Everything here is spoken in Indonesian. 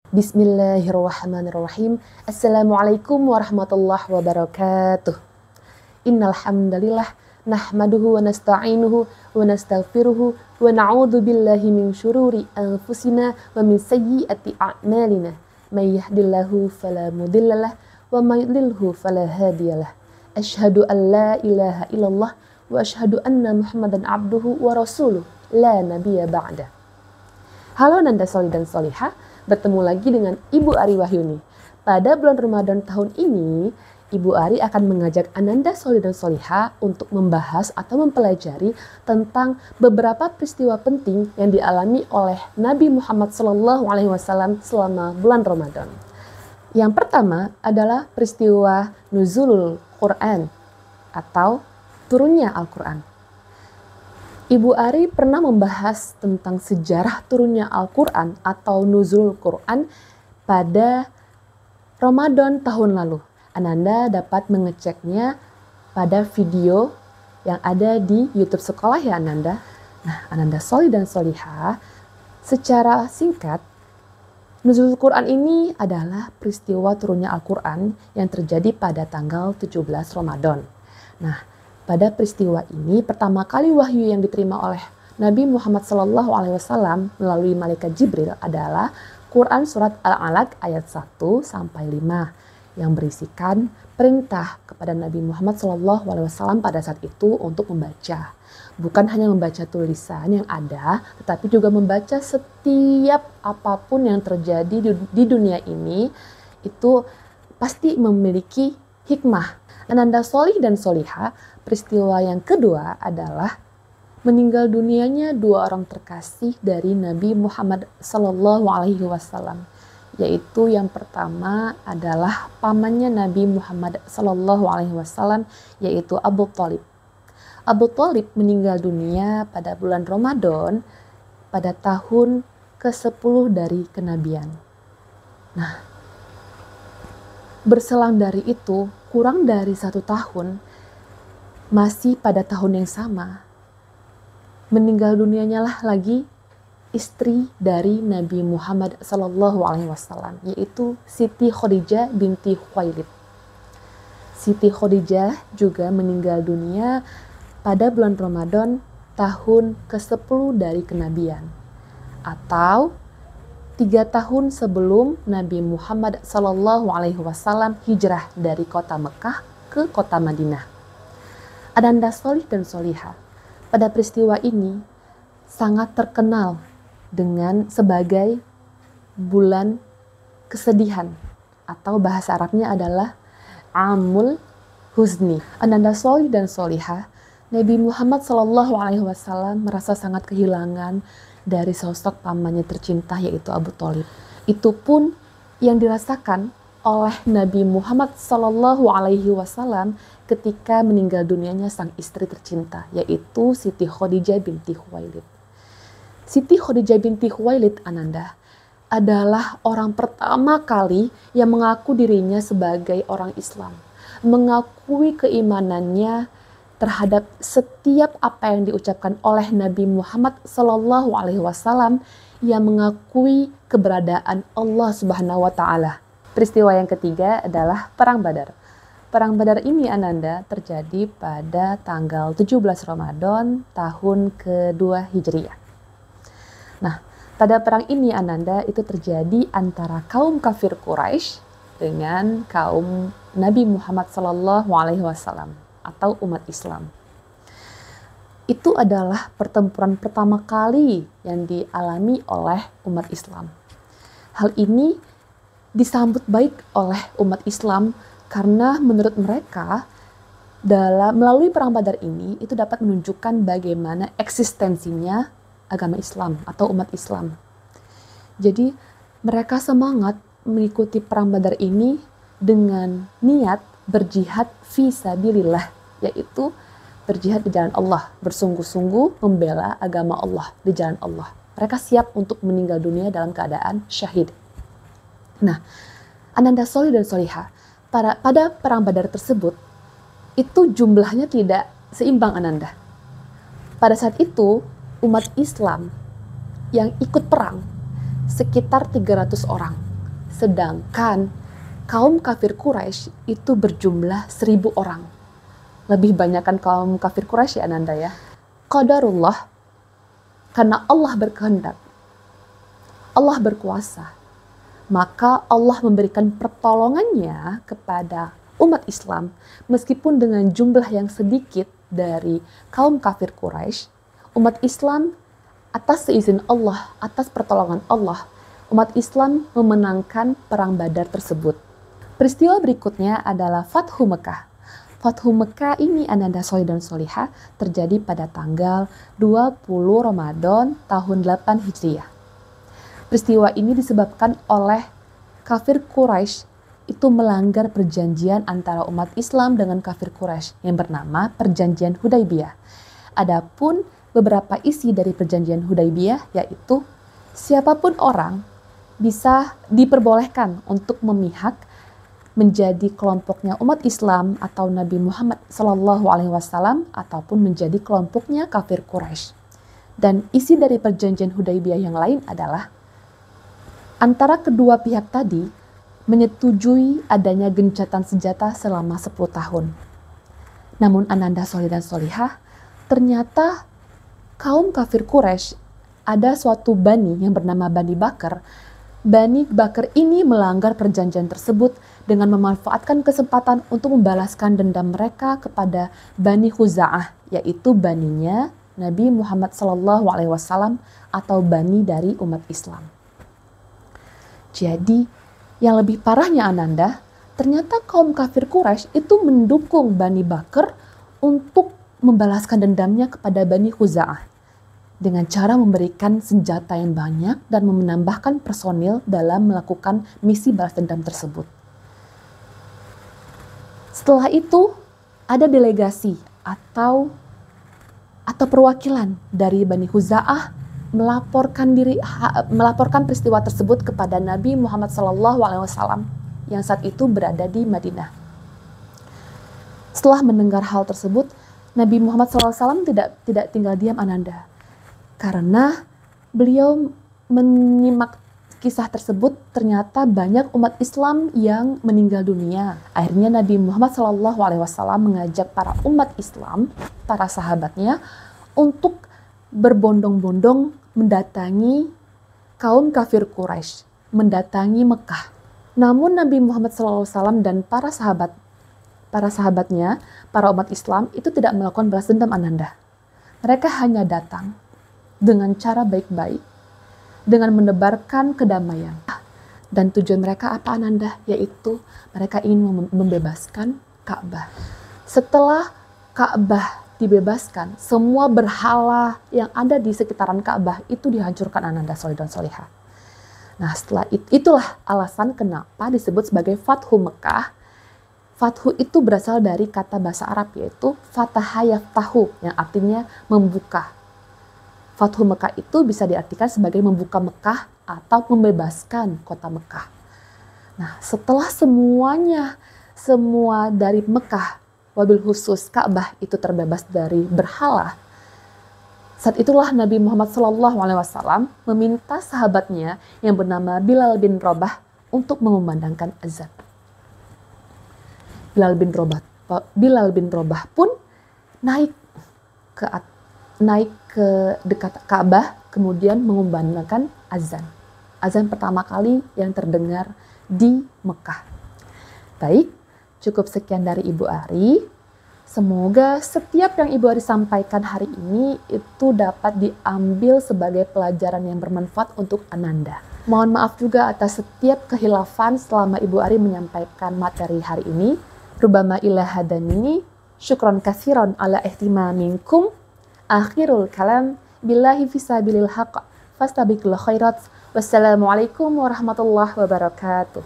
Bismillahirrahmanirrahim. Assalamualaikum warahmatullahi wabarakatuh. Innal hamdalillah nahmaduhu wa nasta'inuhu wa nastaghfiruhu wa na'udzu billahi min syururi anfusina wa min sayyiati a'malina. May yahdihillahu fala mudhillalah wa may yudlilhu fala hadiyalah. Asyhadu an la ilaha illallah wa asyhadu anna Muhammadan abduhu wa rasuluh la nabiyya ba'da. Halo Nanda Soli dan Solihah, bertemu lagi dengan Ibu Ari Wahyuni. Pada bulan Ramadan tahun ini, Ibu Ari akan mengajak Ananda Soli dan Solihah untuk membahas atau mempelajari tentang beberapa peristiwa penting yang dialami oleh Nabi Muhammad SAW selama bulan Ramadan. Yang pertama adalah peristiwa Nuzulul Quran atau turunnya Al-Quran. Ibu Ari pernah membahas tentang sejarah turunnya Al-Quran atau Nuzulul Quran pada Ramadan tahun lalu. Ananda dapat mengeceknya pada video yang ada di YouTube sekolah ya Ananda. Nah, Ananda Soli dan Solihah, secara singkat, Nuzulul Quran ini adalah peristiwa turunnya Al-Quran yang terjadi pada tanggal 17 Ramadan. Nah, pada peristiwa ini pertama kali wahyu yang diterima oleh Nabi Muhammad SAW melalui malaikat Jibril adalah Quran surat Al-Alaq ayat 1 sampai 5 yang berisikan perintah kepada Nabi Muhammad SAW pada saat itu untuk membaca. Bukan hanya membaca tulisan yang ada, tetapi juga membaca setiap apapun yang terjadi di dunia ini, itu pasti memiliki hikmah. Ananda Soli dan Solihah, peristiwa yang kedua adalah meninggal dunianya dua orang terkasih dari Nabi Muhammad SAW, yaitu yang pertama adalah pamannya Nabi Muhammad SAW, yaitu Abu Thalib. Abu Thalib meninggal dunia pada bulan Ramadan pada tahun ke-10 dari kenabian. Nah, berselang dari itu, kurang dari 1 tahun, masih pada tahun yang sama, meninggal dunianya lah lagi istri dari Nabi Muhammad SAW, yaitu Siti Khadijah binti Khuwailid. Siti Khadijah juga meninggal dunia pada bulan Ramadan tahun ke-10 dari kenabian, atau 3 tahun sebelum Nabi Muhammad SAW hijrah dari kota Mekah ke kota Madinah. Ananda Soli dan Solihah, pada peristiwa ini sangat terkenal dengan sebagai bulan kesedihan, atau bahasa Arabnya adalah Amul Huzni. Ananda Soli dan Solihah, Nabi Muhammad SAW merasa sangat kehilangan dari sosok pamannya tercinta, yaitu Abu Thalib. Itu pun yang dirasakan oleh Nabi Muhammad SAW ketika meninggal dunianya sang istri tercinta, yaitu Siti Khadijah binti Khuwailid. Siti Khadijah binti Khuwailid, Ananda, adalah orang pertama kali yang mengaku dirinya sebagai orang Islam, mengakui keimanannya terhadap setiap apa yang diucapkan oleh Nabi Muhammad SAW, yang mengakui keberadaan Allah Subhanahu wa Ta'ala. Peristiwa yang ketiga adalah Perang Badar. Perang Badar ini, Ananda, terjadi pada tanggal 17 Ramadan tahun ke-2 Hijriah. Nah, pada perang ini, Ananda, itu terjadi antara kaum kafir Quraisy dengan kaum Nabi Muhammad SAW atau umat Islam. Itu adalah pertempuran pertama kali yang dialami oleh umat Islam. Hal ini disambut baik oleh umat Islam karena menurut mereka melalui perang Badar ini itu dapat menunjukkan bagaimana eksistensinya agama Islam atau umat Islam. Jadi mereka semangat mengikuti perang Badar ini dengan niat berjihad fi sabilillah, yaitu berjihad di jalan Allah, bersungguh-sungguh membela agama Allah di jalan Allah. Mereka siap untuk meninggal dunia dalam keadaan syahid. Nah, Ananda Soli dan Solihah, pada perang Badar tersebut, itu jumlahnya tidak seimbang, Ananda. Pada saat itu, umat Islam yang ikut perang sekitar 300 orang. Sedangkan kaum kafir Quraisy itu berjumlah 1.000 orang. Lebih banyak kan kaum kafir Quraisy ya Ananda ya. Qadarullah, karena Allah berkehendak, Allah berkuasa, maka Allah memberikan pertolongannya kepada umat Islam meskipun dengan jumlah yang sedikit dari kaum kafir Quraisy. Umat Islam atas seizin Allah, atas pertolongan Allah, umat Islam memenangkan perang Badar tersebut. Peristiwa berikutnya adalah Fathu Mekah. Fathu Mekah ini Ananda Solih dan Solihah terjadi pada tanggal 20 Ramadan tahun 8 Hijriah. Peristiwa ini disebabkan oleh kafir Quraisy itu melanggar perjanjian antara umat Islam dengan kafir Quraisy yang bernama Perjanjian Hudaibiyah. Adapun beberapa isi dari Perjanjian Hudaibiyah yaitu siapapun orang bisa diperbolehkan untuk memihak menjadi kelompoknya umat Islam atau Nabi Muhammad SAW ataupun menjadi kelompoknya kafir Quraisy. Dan isi dari Perjanjian Hudaibiyah yang lain adalah antara kedua pihak tadi menyetujui adanya gencatan senjata selama 10 tahun. Namun Ananda Solih dan Solihah, ternyata kaum kafir Quraisy ada suatu bani yang bernama Bani Bakar. Bani Bakar ini melanggar perjanjian tersebut dengan memanfaatkan kesempatan untuk membalaskan dendam mereka kepada Bani Khuza'ah, yaitu baninya Nabi Muhammad SAW atau bani dari umat Islam. Jadi, yang lebih parahnya Ananda, ternyata kaum kafir Quraisy itu mendukung Bani Bakar untuk membalaskan dendamnya kepada Bani Khuza'ah dengan cara memberikan senjata yang banyak dan menambahkan personil dalam melakukan misi balas dendam tersebut. Setelah itu, ada delegasi atau perwakilan dari Bani Khuza'ah melaporkan peristiwa tersebut kepada Nabi Muhammad SAW yang saat itu berada di Madinah. Setelah mendengar hal tersebut, Nabi Muhammad SAW tidak tinggal diam Ananda. Karena beliau menyimak kisah tersebut, ternyata banyak umat Islam yang meninggal dunia. Akhirnya Nabi Muhammad SAW mengajak para umat Islam, para sahabatnya, untuk berbondong-bondong mendatangi kaum kafir Quraisy, mendatangi Mekah. Namun Nabi Muhammad SAW dan para sahabatnya, para umat Islam itu tidak melakukan balas dendam Ananda. Mereka hanya datang dengan cara baik-baik, dengan menebarkan kedamaian. Dan tujuan mereka apa Ananda? Yaitu mereka ingin membebaskan Ka'bah. Setelah Ka'bah dibebaskan, semua berhala yang ada di sekitaran Ka'bah itu dihancurkan Ananda Solih dan Solihah. Nah setelah itulah alasan kenapa disebut sebagai Fathu Mekah. Fathu itu berasal dari kata bahasa Arab yaitu Fataha Yaftahu yang artinya membuka. Fathu Mekah itu bisa diartikan sebagai membuka Mekah atau membebaskan kota Mekah. Nah, setelah semua dari Mekah, wabil khusus Ka'bah itu terbebas dari berhala, saat itulah Nabi Muhammad SAW meminta sahabatnya yang bernama Bilal bin Rabah untuk mengumandangkan azan. Bilal bin Rabah pun naik ke dekat Ka'bah, kemudian mengumandangkan azan. Azan pertama kali yang terdengar di Mekah. Baik, cukup sekian dari Ibu Ari. Semoga setiap yang Ibu Ari sampaikan hari ini itu dapat diambil sebagai pelajaran yang bermanfaat untuk Ananda. Mohon maaf juga atas setiap kehilafan selama Ibu Ari menyampaikan materi hari ini. Rubama ila hadamini, syukron kasiron ala ihtimaminkum. Akhirul kalam, billahi fisabilil haqq, fastabiqul khairat. Wassalamualaikum warahmatullahi wabarakatuh.